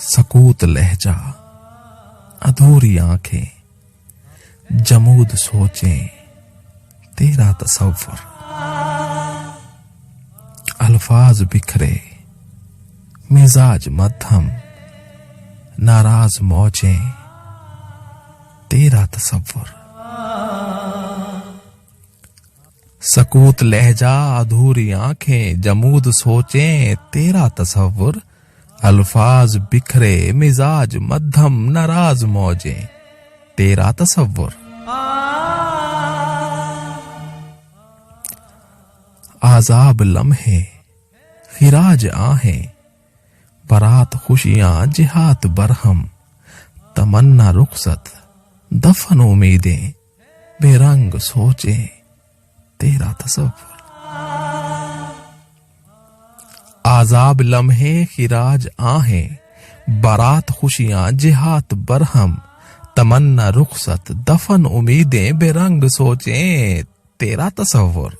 सकूत लहजा, अधूरी आंखें, जमूद सोचें, तेरा तसव्वुर। अल्फाज बिखरे, मिजाज मध्यम, नाराज मौजें, तेरा तसव्वुर। सकूत लहजा, अधूरी आंखें, जमूद सोचें, तेरा तसव्वुर। अल्फाज बिखरे, मिजाज मध्यम, नाराज मौजें, तेरा तसव्वुर। आजाब लम्हे, खिराज आहें, बरात खुशियां, जिहात बरहम, तमन्ना रुखसत, दफन उम्मीदें, बेरंग सोचें, तेरा तसव्वुर। आजाब लम्हे, खिराज आहें, बारात खुशियां, जिहात बरहम, तमन्ना रुखसत, दफन उम्मीदें, बेरंग सोचें, तेरा तसव्वुर।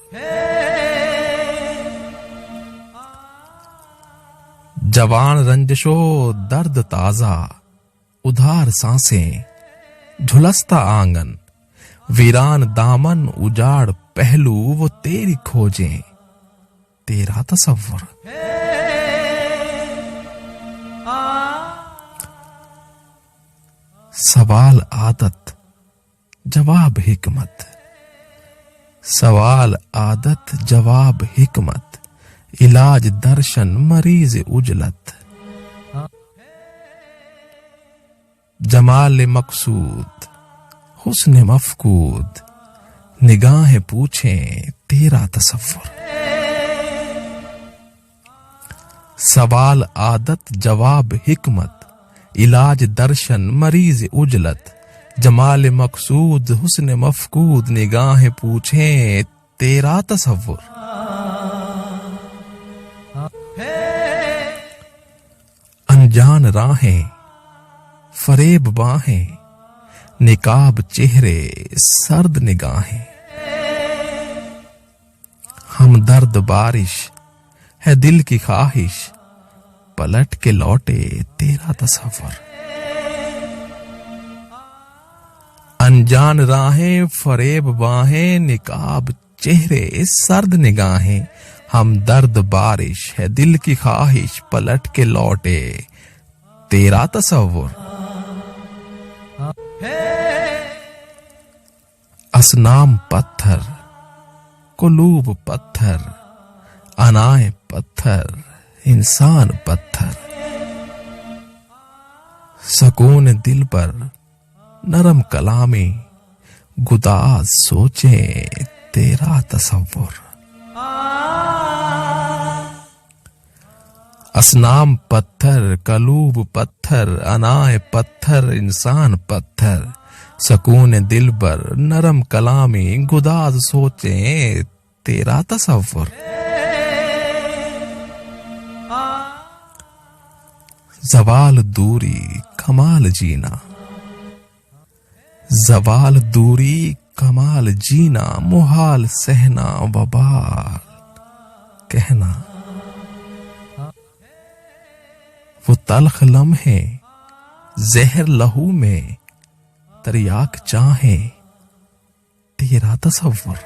जवान रंजशो दर्द ताजा, उधार सांसें, झुलसता आंगन, वीरान दामन, उजाड़ पहलू, वो तेरी खोजें, तेरा तसव्वुर। सवाल आदत, जवाब हिकमत, सवाल आदत, जवाब हिकमत, इलाज दर्शन, मरीज उजलत। जमाल मकसूद, हुस्न मफकूद, निगाहें पूछें, तेरा तसव्वुर। सवाल आदत, जवाब हिकमत, इलाज दर्शन, मरीज उजलत। जमाल मकसूद, हुस्न मफकूद, निगाहें पूछें, तेरा तसव्वुर। अनजान राहें, फरेब बाहें, निकाब चेहरे, सर्द निगाहें। हमदर्द बारिश है दिल की ख्वाहिश, पलट के लौटे, तेरा तसव्वुर। अनजान राहें, फरेब बाहें, निकाब चेहरे, सर्द निगाहें। हमदर्द बारिश है दिल की ख्वाहिश, पलट के लौटे, तेरा तसव्वुर। असनाम पत्थर, कुलूब पत्थर, अनाए पत्थर, इंसान पत्थर। सकून दिल पर नरम कलामी, गुदाज सोचें, तेरा तसव्वुर। असनाम पत्थर, कलूब पत्थर, अनाए पत्थर, इंसान पत्थर। सकून दिल पर नरम कलामी, गुदाज सोचें, तेरा तसव्वुर। ज़वाल दूरी, कमाल जीना, ज़वाल दूरी, कमाल जीना, मुहाल सहना, वबाल कहना। वो तल्ख लम्हे, जहर लहू में, तरियाक चाहें, तेरा तसव्वुर।